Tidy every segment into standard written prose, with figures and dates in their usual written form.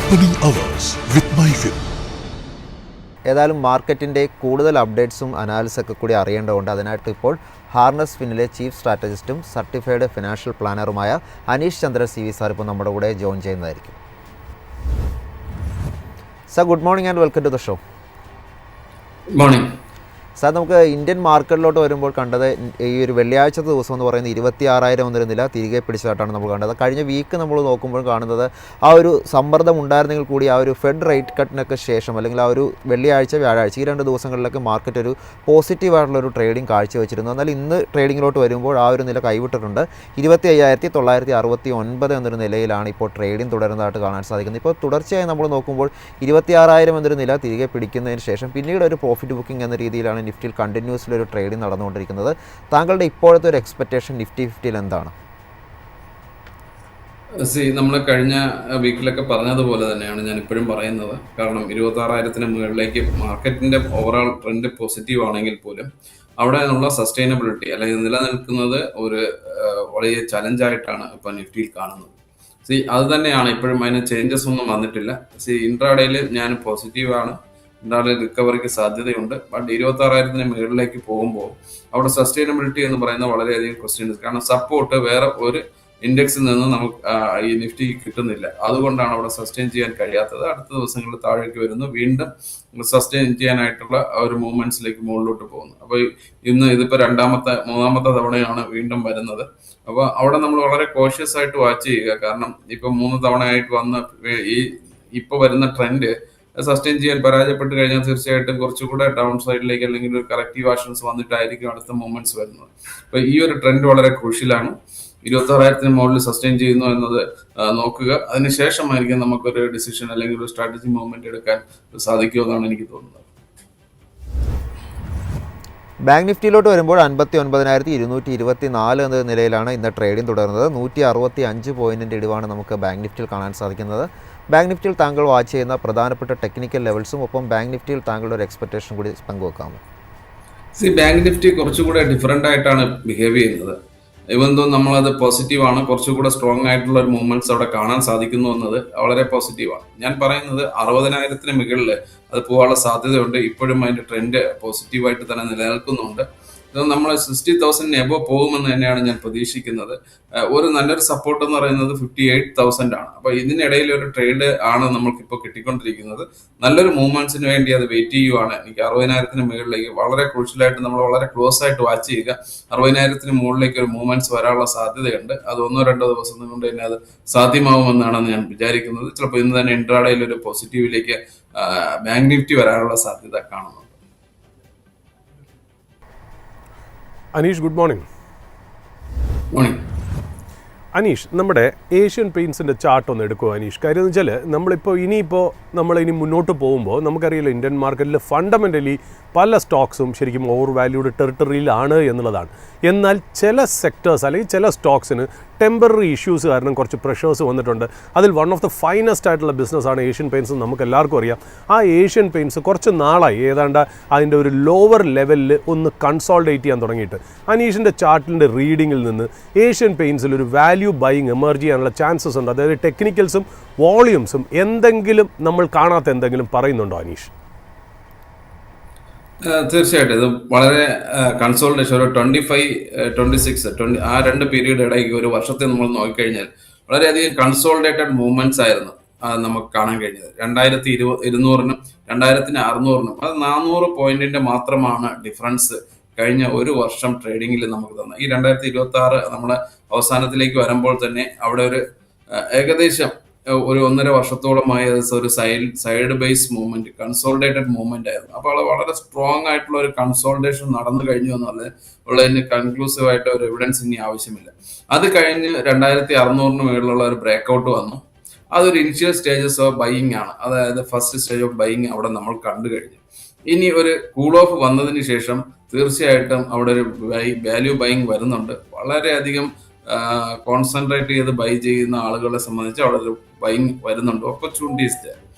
Opening hours with MyFin. ഏതായാലും മാർക്കറ്റിൻ്റെ കൂടുതൽ അപ്ഡേറ്റ്സും അനാലിസിസൊക്കെ കൂടി അറിയേണ്ടതുകൊണ്ട് അതിനായിട്ട് ഇപ്പോൾ ഹാർനസ് ഫിന്നിലെ ചീഫ് സ്ട്രാറ്റജിസ്റ്റും സർട്ടിഫൈഡ് ഫിനാൻഷ്യൽ പ്ലാനറുമായ Aneesh Chandra C V sir ഇപ്പോൾ നമ്മുടെ കൂടെ ജോയിൻ ചെയ്യുന്നതായിരിക്കും. Sir, good morning and welcome to the show. Good morning sir, നമുക്ക് ഇന്ത്യൻ മാർക്കറ്റിലോട്ട് വരുമ്പോൾ കണ്ടത് ഈ ഒരു വെള്ളിയാഴ്ചത്തെ ദിവസം എന്ന് പറയുന്നത് 26,000 എന്നൊരു നില തിരികെ പിടിച്ചതായിട്ടാണ് നമ്മൾ കണ്ടത്. കഴിഞ്ഞ വീക്ക് നമ്മൾ നോക്കുമ്പോൾ കാണുന്നത് ആ ഒരു സമ്മർദ്ദം ഉണ്ടായിരുന്നെങ്കിൽ കൂടി ആ ഒരു ഫെഡ് റേറ്റ് കട്ടിനൊക്കെ ശേഷം അല്ലെങ്കിൽ ആ ഒരു വെള്ളിയാഴ്ച വ്യാഴാഴ്ച ഈ രണ്ട് ദിവസങ്ങളിലൊക്കെ മാർക്കറ്റ് ഒരു പോസിറ്റീവായിട്ടുള്ളൊരു ട്രേഡിംഗ് കാഴ്ചവെച്ചിരുന്നു. എന്നാൽ ഇന്ന് ട്രേഡിങ്ങിലോട്ട് വരുമ്പോൾ ആ ഒരു നില കൈവിട്ടിട്ടുണ്ട്. 25,969 എന്നൊരു നിലയിലാണ് ഇപ്പോൾ ട്രേഡിംഗ് തുടരുന്നതായിട്ട് കാണാൻ സാധിക്കുന്നത്. ഇപ്പോൾ തുടർച്ചയായി നമ്മൾ നോക്കുമ്പോൾ 26,000 എന്നൊരു നില തിരികെ പിടിക്കുന്നതിന് ശേഷം പിന്നീട് ഒരു പ്രോഫിറ്റ് ബുക്കിംഗ് എന്ന രീതിയിലാണ് നിഫ്റ്റിയിൽ കണ്ടിന്യൂസ്ലി ഒരു ട്രേഡിംഗ് നടന്നുകൊണ്ടിരിക്കുന്നത്. താങ്കളുടെ ഇപ്പോഴത്തെ ഒരു എക്സ്പെക്റ്റേഷൻ നിഫ്റ്റി 50 എന്താണ്? നമ്മൾ കഴിഞ്ഞ വീക്കിലൊക്കെ പറഞ്ഞതുപോലെ തന്നെയാണ് ഞാൻ ഇപ്പോഴും പറയുന്നത്. കാരണം 26,000 മുകളിലേക്ക് മാർക്കറ്റിന്റെ ഓവറോൾ ട്രെൻഡ് പോസിറ്റീവ് ആണെങ്കിൽ പോലും അവിടെ നിന്നുള്ള സസ്റ്റൈനബിലിറ്റി അല്ലെങ്കിൽ നിലനിൽക്കുന്നത് ഒരു വലിയ ചലഞ്ചായിട്ടാണ് ഇപ്പൊ നിഫ്റ്റിയിൽ കാണുന്നത്. അത് തന്നെയാണ് ഇപ്പോഴും. അതിന് ചേഞ്ചസ് ഒന്നും വന്നിട്ടില്ല. ഇൻട്രാഡേയിൽ ഞാൻ പോസിറ്റീവാണ്. എന്തായാലും റിക്കവറിക്ക് സാധ്യതയുണ്ട്. ബട്ട് 26,000 മുകളിലേക്ക് പോകുമ്പോൾ അവിടെ സസ്റ്റൈനബിലിറ്റി എന്ന് പറയുന്ന വളരെയധികം ക്വസ്റ്റ്യൻസ്. കാരണം സപ്പോർട്ട് വേറെ ഒരു ഇൻഡെക്സിൽ നിന്ന് നമുക്ക് ഈ നിഫ്റ്റി കിട്ടുന്നില്ല. അതുകൊണ്ടാണ് അവിടെ സസ്റ്റെയിൻ ചെയ്യാൻ കഴിയാത്തത്. അടുത്ത ദിവസങ്ങളിൽ താഴേക്ക് വരുന്നു, വീണ്ടും സസ്റ്റെയിൻ ചെയ്യാനായിട്ടുള്ള ഒരു മൂവ്മെന്റ്സിലേക്ക് മുകളിലോട്ട് പോകുന്നു. അപ്പോൾ ഇന്ന് ഇതിപ്പോൾ മൂന്നാമത്തെ തവണയാണ് വീണ്ടും വരുന്നത്. അപ്പോൾ അവിടെ നമ്മൾ വളരെ കോഷ്യസ് ആയിട്ട് വാച്ച് ചെയ്യുക. കാരണം ഇപ്പൊ 3 തവണയായിട്ട് വന്ന ഇപ്പൊ വരുന്ന ട്രെൻഡ് സസ്റ്റെയിൻ ചെയ്യാൻ പരാജയപ്പെട്ട് കഴിഞ്ഞാൽ തീർച്ചയായിട്ടും കുറച്ചുകൂടെ ഡൗൺ സൈഡിലേക്ക് അല്ലെങ്കിൽ ഒരു കറക്റ്റീവ് ആക്ഷൻസ് വന്നിട്ടായിരിക്കും അടുത്ത മൂവ്മെന്റ്സ് വരുന്നത്. അപ്പൊ ഈ ഒരു ട്രെൻഡ് വളരെ ക്രൂഷ്യലാണ്. 26,000 മുകളിൽ സസ്റ്റെയിൻ ചെയ്യുന്നു എന്നത് നോക്കുക. അതിനുശേഷമായിരിക്കും നമുക്കൊരു ഡിസിഷൻ അല്ലെങ്കിൽ ഒരു സ്ട്രാറ്റജി മൂവ്മെന്റ് എടുക്കാൻ സാധിക്കുമെന്നാണ് എനിക്ക് തോന്നുന്നത്. ബാങ്ക് നിഫ്റ്റിയിലോട്ട് വരുമ്പോൾ 59,224 എന്ന നിലയിലാണ് ഇന്ന് ട്രേഡിംഗ് തുടരുന്നത്. 165 പോയിന്റിന്റെ ഇടിവാണ് നമുക്ക് ബാങ്ക് നിഫ്റ്റിയിൽ കാണാൻ സാധിക്കുന്നത്. ബാങ്ക് നിഫ്റ്റിയിൽ താങ്കൾ വാച്ച് ചെയ്യുന്ന പ്രധാനപ്പെട്ട ടെക്നിക്കൽ ലെവൽസും ഒപ്പം ബാങ്ക് നിഫ്റ്റിയിൽ താങ്കളുടെ ഒരു എക്സ്പെക്ടേഷൻ കൂടി പങ്കുവെക്കാമോ? ബാങ്ക് നിഫ്റ്റി കുറച്ചുകൂടെ ഡിഫറെന്റ് ആയിട്ടാണ് ബിഹേവ് ചെയ്യുന്നത്. ഇവൻ തോന്നുന്നു നമ്മളത് പോസിറ്റീവാണ്. കുറച്ചുകൂടെ സ്ട്രോങ് ആയിട്ടുള്ള ഒരു മൂവ്മെന്റ്സ് അവിടെ കാണാൻ സാധിക്കുന്നു എന്നത് വളരെ പോസിറ്റീവാണ്. ഞാൻ പറയുന്നത് 60,000 മുകളിൽ അത് പോകാനുള്ള സാധ്യതയുണ്ട്. ഇപ്പോഴും അതിന്റെ ട്രെൻഡ് പോസിറ്റീവായിട്ട് തന്നെ നിലനിൽക്കുന്നുണ്ട്. ഇത് നമ്മൾ 60,000 എബോ പോകുമെന്ന് തന്നെയാണ് ഞാൻ പ്രതീക്ഷിക്കുന്നത്. ഒരു നല്ലൊരു സപ്പോർട്ട് എന്ന് പറയുന്നത് 58,000 ആണ്. അപ്പൊ ഇതിനിടയിൽ ഒരു ട്രേഡ് ആണ് നമ്മൾക്കിപ്പോൾ കിട്ടിക്കൊണ്ടിരിക്കുന്നത്. നല്ലൊരു മൂവ്മെന്റ്സിന് വേണ്ടി അത് വെയിറ്റ് ചെയ്യുവാണ്. എനിക്ക് 60,000 മുകളിലേക്ക് വളരെ ക്രൂഷ്യലായിട്ട് നമ്മൾ വളരെ ക്ലോസ് ആയിട്ട് വാച്ച് ചെയ്യുക. 60,000 മുകളിലേക്ക് ഒരു മൂവ്മെന്റ്സ് വരാനുള്ള സാധ്യതയുണ്ട്. അത് 1-2 ദിവസം കൊണ്ട് തന്നെ അത് സാധ്യമാവുമെന്നാണ് ഞാൻ വിചാരിക്കുന്നത്. ചിലപ്പോൾ ഇന്ന് തന്നെ ഇൻട്രാഡേയിൽ ഒരു പോസിറ്റീവിലേക്ക് ബാങ്ക് നിഫ്റ്റി വരാനുള്ള സാധ്യത കാണുന്നു. Aneesh, good morning. Morning Aneesh, നമ്മുടെ ഏഷ്യൻ പെയിൻസിൻ്റെ ചാർട്ട് ഒന്ന് എടുക്കുക അനീഷ്. കാര്യം എന്ന് വെച്ചാൽ നമ്മളിനി മുന്നോട്ട് പോകുമ്പോൾ നമുക്കറിയില്ല ഇന്ത്യൻ മാർക്കറ്റിൽ ഫണ്ടമെൻ്റലി പല സ്റ്റോക്സും ശരിക്കും ഓവർ വാല്യൂഡ് ടെറിട്ടറിയിലാണ് എന്നുള്ളതാണ്. എന്നാൽ ചില സെക്ടേഴ്സ് അല്ലെങ്കിൽ ചില സ്റ്റോക്സിന് ടെമ്പററി ഇഷ്യൂസ് കാരണം കുറച്ച് പ്രഷേഴ്സ് വന്നിട്ടുണ്ട്. അതിൽ വൺ ഓഫ് ദ ഫൈനസ്റ്റ് ആയിട്ടുള്ള ബിസിനസ്സാണ് ഏഷ്യൻ പെയിൻസ്. നമുക്ക് എല്ലാവർക്കും അറിയാം. ആ ഏഷ്യൻ പെയിൻസ് കുറച്ച് നാളായി ഏതാണ്ട് അതിൻ്റെ ഒരു ലോവർ ലെവലിൽ ഒന്ന് കൺസോൾഡേറ്റ് ചെയ്യാൻ തുടങ്ങിയിട്ട്. അനീഷിൻ്റെ ചാർട്ടിൻ്റെ റീഡിങ്ങിൽ നിന്ന് ഏഷ്യൻ പെയിൻസിൽ ഒരു വാല്യൂ ബൈയിങ് എമർജ് ചെയ്യാനുള്ള ചാൻസസ് ഉണ്ട്. അതായത് ടെക്നിക്കൽസും വോളിയൂംസും എന്തെങ്കിലും നമ്മൾ കാണാത്ത എന്തെങ്കിലും പറയുന്നുണ്ടോ അനീഷ്? തീർച്ചയായിട്ടും ഇത് വളരെ കൺസോൾട്ടേഷൻ ഒരു 25-26 ആ രണ്ട് പീരീഡ് ഇടയ്ക്ക് ഒരു വർഷത്തെ നമ്മൾ നോക്കിക്കഴിഞ്ഞാൽ വളരെയധികം കൺസോൾട്ടേറ്റഡ് മൂവ്മെന്റ്സ് ആയിരുന്നു നമുക്ക് കാണാൻ കഴിഞ്ഞത്. 2,200-നും 2,600-നും അത് 400 പോയിന്റിന്റെ മാത്രമാണ് ഡിഫറൻസ് കഴിഞ്ഞ ഒരു വർഷം ട്രേഡിങ്ങിൽ നമുക്ക് തന്നത്. ഈ 2026 നമ്മുടെ അവസാനത്തിലേക്ക് വരുമ്പോൾ തന്നെ അവിടെ ഒരു ഏകദേശം ഒരു 1.5 വർഷത്തോളമായി ഒരു സൈഡ് ബേസ് മൂവ്മെന്റ്, കൺസോൾട്ടേറ്റഡ് മൂവ്മെന്റ് ആയിരുന്നു. അപ്പോൾ വളരെ സ്ട്രോങ് ആയിട്ടുള്ള ഒരു കൺസോൾട്ടേഷൻ നടന്നു കഴിഞ്ഞു എന്നുള്ളതിന് കൺക്ലൂസീവ് ആയിട്ട് ഒരു എവിഡൻസ് ഇനി ആവശ്യമില്ല. അത് കഴിഞ്ഞ് 2,600-ന് മുകളിലുള്ള ഒരു ബ്രേക്ക്ഔട്ട് വന്നു. അതൊരു ഇനിഷ്യൽ സ്റ്റേജസ് ഓഫ് ബൈയിങ് ആണ്. അതായത് ഫസ്റ്റ് സ്റ്റേജ് ഓഫ് ബൈയിങ് അവിടെ നമ്മൾ കണ്ടു കഴിഞ്ഞു. ഇനി ഒരു കൂൾ ഓഫ് വന്നതിന് ശേഷം തീർച്ചയായിട്ടും അവിടെ ഒരു വാല്യൂ ബൈയിങ് വരുന്നുണ്ട്. വളരെയധികം കോൺസെൻട്രേറ്റ് ചെയ്ത് ബൈ ചെയ്യുന്ന ആളുകളെ സംബന്ധിച്ച് അവിടെ ഒരു ബൈയിങ് വരുന്നുണ്ട്. ഓപ്പർച്യൂണിറ്റീസ്.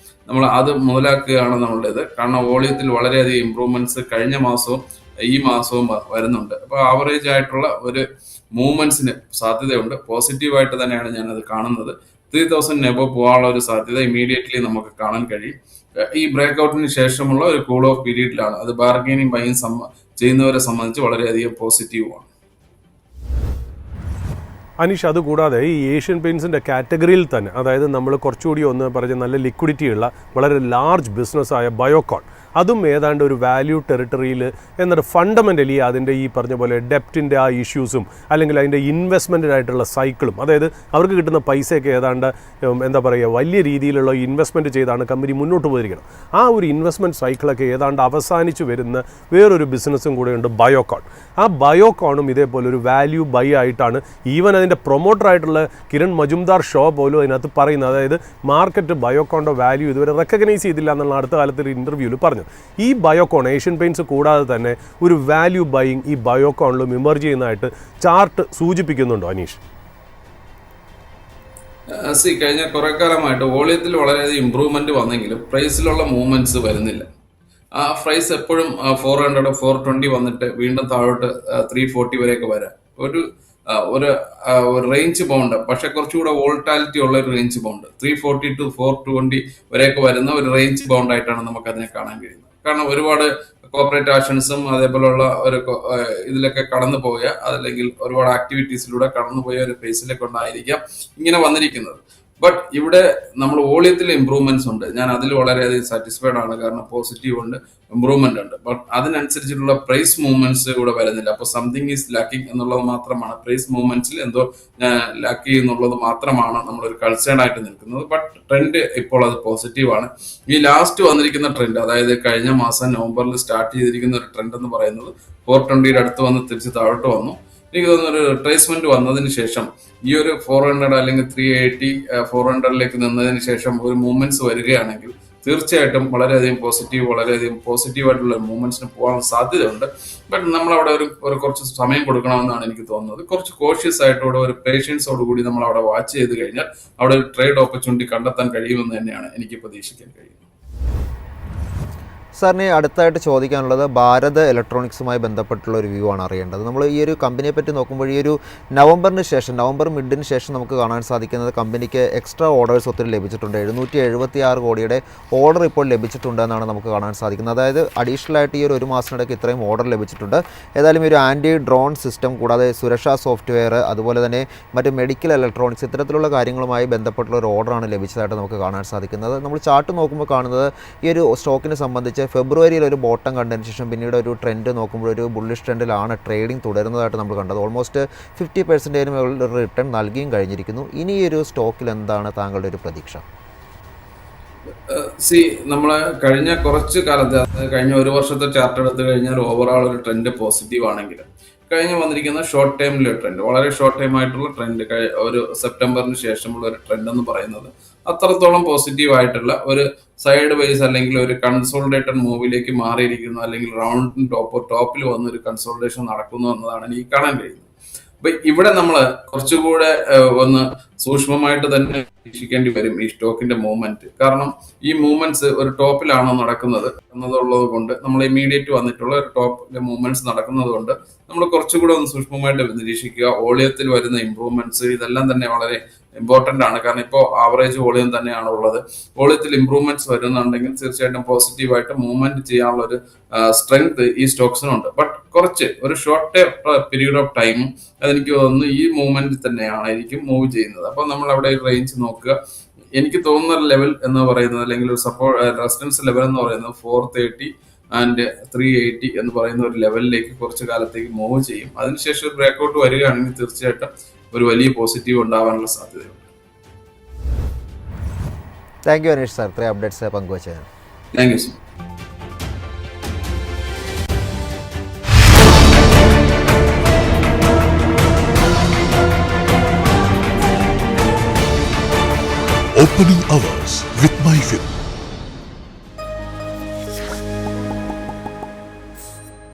നമ്മൾ അത് മുതലാക്കുകയാണ് നമ്മളുടേത്. കാരണം വോളിയത്തിൽ വളരെയധികം ഇമ്പ്രൂവ്മെന്റ്സ് കഴിഞ്ഞ മാസവും ഈ മാസവും വരുന്നുണ്ട്. അപ്പോൾ ആവറേജ് ആയിട്ടുള്ള ഒരു മൂവ്മെന്റ്സിന് സാധ്യതയുണ്ട്. പോസിറ്റീവായിട്ട് തന്നെയാണ് ഞാനത് കാണുന്നത്. 3000 എബോവ് പോകാനുള്ള ഒരു സാധ്യത ഇമീഡിയറ്റ്ലി നമുക്ക് കാണാൻ കഴിയും. ഈ ബ്രേക്ക് ഔട്ടിന് ശേഷമുള്ള ഒരു കൂൾ ഓഫ് പീരീഡിലാണ്. അത് ബാർഗെയിനിങ് ബൈയിങ് ചെയ്യുന്നവരെ സംബന്ധിച്ച് വളരെയധികം പോസിറ്റീവാണ്. അനീഷ്, അതുകൂടാതെ ഈ ഏഷ്യൻ പെയിൻസിൻ്റെ കാറ്റഗറിയിൽ തന്നെ, അതായത് നമ്മൾ കുറച്ചുകൂടി ഒന്ന് പറഞ്ഞ നല്ല ലിക്വിഡിറ്റിയുള്ള വളരെ ലാർജ് ബിസിനസ്സായ ബയോകോൺ, അതും ഏതാണ്ട് ഒരു വാല്യൂ ടെറിട്ടറിയിൽ എന്നിട്ട് ഫണ്ടമെൻ്റലി അതിൻ്റെ ഈ പറഞ്ഞ പോലെ ഡെപ്റ്റിൻ്റെ ആ ഇഷ്യൂസും അല്ലെങ്കിൽ അതിൻ്റെ ഇൻവെസ്റ്റ്മെൻറ്റിനായിട്ടുള്ള സൈക്കിളും, അതായത് അവർക്ക് കിട്ടുന്ന പൈസയൊക്കെ ഏതാണ്ട് എന്താ പറയുക വലിയ രീതിയിലുള്ള ഇൻവെസ്റ്റ്മെൻറ്റ് ചെയ്താണ് കമ്പനി മുന്നോട്ട് പോയിരിക്കുന്നത്. ആ ഒരു ഇൻവെസ്റ്റ്മെൻറ്റ് സൈക്കിളൊക്കെ ഏതാണ്ട് അവസാനിച്ച് വരുന്ന വേറൊരു ബിസിനസ്സും കൂടെയുണ്ട് ബയോകോൺ. ആ ബയോകോണും ഇതേപോലെ ഒരു വാല്യൂ ബൈ ആയിട്ടാണ് ഈവൻ അതിൻ്റെ പ്രൊമോട്ടറായിട്ടുള്ള കിരൺ മജുംദാർ ഷോ പോലും അതിനകത്ത് പറയുന്നത്. അതായത് മാർക്കറ്റ് ബയോകോണിൻ്റെ വാല്യൂ ഇതുവരെ റെക്കഗ്നൈസ് ചെയ്തില്ല എന്നുള്ള അടുത്ത കാലത്ത് ഒരു ഇൻ്റർവ്യൂവിൽ പറഞ്ഞു. ഈ ബയോകോൺ ഏഷ്യൻ പെയിൻറ്റ്സ് കൂടാതെ തന്നെ ഒരു വാല്യൂ ബൈയിങ് ഈ ബയോകോണിലും ഇമർജ് ചെയ്യുന്നതായിട്ട് ചാർട്ട് സൂചിപ്പിക്കുന്നുണ്ടോ അനീഷ്? കഴിഞ്ഞ കുറെ കാലമായിട്ട് വോളിയത്തിൽ വളരെയധികം ഇമ്പ്രൂവ്മെന്റ് വന്നെങ്കിലും പ്രൈസിലുള്ള മൂവ്മെന്റ്സ് വരുന്നില്ല. ആ പ്രൈസ് എപ്പോഴും 400 420 വന്നിട്ട് വീണ്ടും താഴോട്ട് 340 വരെയൊക്കെ വരാം. ഒരു റേഞ്ച് ബൗണ്ട്, പക്ഷെ കുറച്ചുകൂടെ വോൾട്ടാലിറ്റി ഉള്ള ഒരു റേഞ്ച് ബൗണ്ട് 340 to 420 വരെയൊക്കെ വരുന്ന ഒരു റേഞ്ച് ബൗണ്ട് ആയിട്ടാണ് നമുക്ക് അതിനെ കാണാൻ കഴിയുന്നത്. കാരണം ഒരുപാട് കോർപ്പറേറ്റ് ആക്ഷൻസും അതേപോലുള്ള ഒരു ഇതിലൊക്കെ കടന്നു പോയ, അതല്ലെങ്കിൽ ഒരുപാട് ആക്ടിവിറ്റീസിലൂടെ കടന്നുപോയ ഒരു ഫേസിലേക്ക് കൊണ്ടായിരിക്കാം ഇങ്ങനെ വന്നിരിക്കുന്നത്. ബട്ട് ഇവിടെ നമ്മൾ വോളിയത്തിൽ ഇമ്പ്രൂവ്മെന്റ്സ് ഉണ്ട്. ഞാൻ അതിൽ വളരെയധികം സാറ്റിസ്ഫൈഡ് ആണ്. കാരണം പോസിറ്റീവ് ഉണ്ട്, ഇമ്പ്രൂവ്മെന്റ് ഉണ്ട്. ബട്ട് അതിനനുസരിച്ചിട്ടുള്ള പ്രൈസ് മൂവ്മെന്റ്സ് ഇവിടെ വരുന്നില്ല. അപ്പോൾ സംതിങ് ഈസ് ലാക്കിംഗ് എന്നുള്ളത് മാത്രമാണ്. പ്രൈസ് മൂവ്മെന്റ്സിൽ എന്തോ ലാക്ക് ചെയ്യുന്നുള്ളത് മാത്രമാണ് നമ്മളൊരു കൺസേൺ ആയിട്ട് നിൽക്കുന്നത്. ബട്ട് ട്രെൻഡ് ഇപ്പോൾ അത് പോസിറ്റീവാണ്. ഈ ലാസ്റ്റ് വന്നിരിക്കുന്ന ട്രെൻഡ്, അതായത് കഴിഞ്ഞ മാസം നവംബറിൽ സ്റ്റാർട്ട് ചെയ്തിരിക്കുന്ന ഒരു ട്രെൻഡ് എന്ന് പറയുന്നത് 420 അടുത്ത് വന്ന് തിരിച്ച് താഴോട്ട് വന്നു. എനിക്ക് തോന്നുന്നു ഒരു റിട്രേസ്മെന്റ് വന്നതിന് ശേഷം ഈ ഒരു 400 അല്ലെങ്കിൽ 380 400ലേക്ക് നിന്നതിന് ശേഷം ഒരു മൂവ്മെന്റ്സ് വരികയാണെങ്കിൽ തീർച്ചയായിട്ടും വളരെയധികം പോസിറ്റീവായിട്ടുള്ള മൂവ്മെന്റ്സിന് പോകാൻ സാധ്യതയുണ്ട്. ബട്ട് നമ്മളവിടെ ഒരു കുറച്ച് സമയം കൊടുക്കണമെന്നാണ് എനിക്ക് തോന്നുന്നത്. കുറച്ച് കോഷ്യസ് ആയിട്ടോടെ ഒരു പേഷ്യൻസോടുകൂടി നമ്മൾ അവിടെ വാച്ച് ചെയ്ത് കഴിഞ്ഞാൽ അവിടെ ഒരു ട്രേഡ് ഓപ്പർച്യൂണിറ്റി കണ്ടെത്താൻ കഴിയുമെന്ന് തന്നെയാണ് എനിക്ക് പ്രതീക്ഷിക്കാൻ കഴിയുന്നത്. സാറിന് അടുത്തായിട്ട് ചോദിക്കാനുള്ളത് ഭാരത് ഇലക്ട്രോണിക്സുമായി ബന്ധപ്പെട്ടുള്ള ഒരു വ്യൂ ആണ് അറിയേണ്ടത്. നമ്മൾ ഈ ഒരു കമ്പനിയെ പറ്റി നോക്കുമ്പോൾ ഈ ഒരു നവംബർ മിഡിന് ശേഷം നമുക്ക് കാണാൻ സാധിക്കുന്നത് കമ്പനിക്ക് എക്സ്ട്രാ ഓർഡേഴ്സ് ഒത്തിരി ലഭിച്ചിട്ടുണ്ട്. 776 കോടിയുടെ ഓർഡർ ഇപ്പോൾ ലഭിച്ചിട്ടുണ്ട് എന്നാണ് നമുക്ക് കാണാൻ സാധിക്കുന്നത്. അതായത് അഡീഷണൽ ആയിട്ട് ഈ ഒരു മാസത്തിനിടയ്ക്ക് ഇത്രയും ഓർഡർ ലഭിച്ചിട്ടുണ്ട്. ഏതായാലും ഈ ഒരു ആൻറ്റി ഡ്രോൺ സിസ്റ്റം കൂടാതെ സുരക്ഷാ സോഫ്റ്റ്വെയർ, അതുപോലെ തന്നെ മറ്റ് മെഡിക്കൽ ഇലക്ട്രോണിക്സ്, ഇത്തരത്തിലുള്ള കാര്യങ്ങളുമായി ബന്ധപ്പെട്ടുള്ള ഒരു ഓർഡറാണ് ലഭിച്ചതായിട്ട് നമുക്ക് കാണാൻ സാധിക്കുന്നത്. നമ്മൾ ചാർട്ട് നോക്കുമ്പോൾ കാണുന്നത് ഈ ഒരു സ്റ്റോക്കിനെ സംബന്ധിച്ച് ഫെബ്രുവരിയിൽ ഒരു ബോട്ടം കണ്ടതിന് ശേഷം പിന്നീട് ഒരു ട്രെൻഡ് നോക്കുമ്പോൾ ഒരു ബുള്ളിഷ് ട്രെൻഡിലാണ് ട്രേഡിംഗ് തുടരുന്നതായിട്ട് നമ്മൾ കണ്ടത്. ഓൾമോസ്റ്റ് 50% മുകളിൽ റിട്ടേൺ നൽകിയും കഴിഞ്ഞിരിക്കുന്നു. ഇനി ഈ ഒരു സ്റ്റോക്കിൽ എന്താണ് താങ്കളുടെ ഒരു പ്രതീക്ഷ? നമ്മൾ കഴിഞ്ഞ കുറച്ച് കാലത്ത്, കഴിഞ്ഞ ഒരു വർഷത്തെ ചാർട്ട് എടുത്തു കഴിഞ്ഞാൽ ഓവറോൾ ഒരു ട്രെൻഡ് പോസിറ്റീവ് ആണെങ്കിൽ കഴിഞ്ഞ് വന്നിരിക്കുന്ന ഷോർട്ട് ടൈമിലെ ട്രെൻഡ്, വളരെ ഷോർട്ട് ടൈം ആയിട്ടുള്ള ട്രെൻഡ്, ഒരു സെപ്റ്റംബറിന് ശേഷമുള്ള ഒരു ട്രെൻഡ് എന്ന് പറയുന്നത് അത്രത്തോളം പോസിറ്റീവ് ആയിട്ടുള്ള ഒരു സൈഡ് വൈസ് അല്ലെങ്കിൽ ഒരു കൺസോളിഡേറ്റഡ് മൂവിലേക്ക് മാറിയിരിക്കുന്നു, അല്ലെങ്കിൽ റൗണ്ട് ടോപ്പിൽ വന്നൊരു കൺസോളിഡേഷൻ നടക്കുന്നു എന്നതാണ് എനിക്ക് കാണാൻ കഴിയുന്നത്. അപ്പൊ ഇവിടെ നമ്മൾ കുറച്ചുകൂടെ ഒന്ന് സൂക്ഷ്മമായിട്ട് തന്നെ വീക്ഷിക്കേണ്ടി വരും ഈ സ്റ്റോക്കിന്റെ മൂവ്മെന്റ്. കാരണം ഈ മൂവ്മെന്റ്സ് ഒരു ടോപ്പിലാണോ നടക്കുന്നത് എന്നതുള്ളത് കൊണ്ട്, നമ്മൾ ഇമീഡിയറ്റ് വന്നിട്ടുള്ള ഒരു ടോപ്പിന്റെ മൂവ്മെന്റ്സ് നടക്കുന്നത് കൊണ്ട് നമ്മൾ കുറച്ചുകൂടെ ഒന്ന് സൂക്ഷ്മമായിട്ട് നിരീക്ഷിക്കുക. വോളിയത്തിൽ വരുന്ന ഇമ്പ്രൂവ്മെന്റ്സ് ഇതെല്ലാം തന്നെ വളരെ ഇമ്പോർട്ടന്റ് ആണ്. കാരണം ഇപ്പോൾ ആവറേജ് വോളിയം തന്നെയാണ് ഉള്ളത്. വോളിയത്തിൽ ഇമ്പ്രൂവ്മെന്റ്സ് വരുന്നുണ്ടെങ്കിൽ തീർച്ചയായിട്ടും പോസിറ്റീവായിട്ട് മൂവ്മെന്റ് ചെയ്യാനുള്ള ഒരു സ്ട്രെങ്ത് ഈ സ്റ്റോക്സിനുണ്ട്. ബട്ട് കുറച്ച് ഒരു ഷോർട്ട് പീരീഡ് ഓഫ് ടൈം അതെനിക്ക് തോന്നുന്നു ഈ മൂവ്മെന്റ് തന്നെയായിരിക്കും മൂവ് ചെയ്യുന്നത്. അപ്പൊ നമ്മൾ അവിടെ റേഞ്ച് നോക്കുക. എനിക്ക് തോന്നുന്ന ലെവൽ എന്ന് പറയുന്നത്, അല്ലെങ്കിൽ ഒരു റെസിസ്റ്റൻസ് ലെവൽ എന്ന് പറയുന്നത് 430 ആൻഡ് 380 എന്ന് പറയുന്ന ഒരു ലെവലിലേക്ക് കുറച്ച് കാലത്തേക്ക് മൂവ് ചെയ്യും. അതിനുശേഷം ഒരു ബ്രേക്ക്ഔട്ട് വരികയാണെങ്കിൽ തീർച്ചയായിട്ടും ഒരു വലിയ പോസിറ്റീവ് ഉണ്ടാവാനുള്ള സാധ്യതയുണ്ട്. താങ്ക് യു അനീഷ് സാർ, ഇത്രയും അപ്ഡേറ്റ്സ് പങ്കുവച്ചതിന്. Thank you sir. Opening hours with MyFin.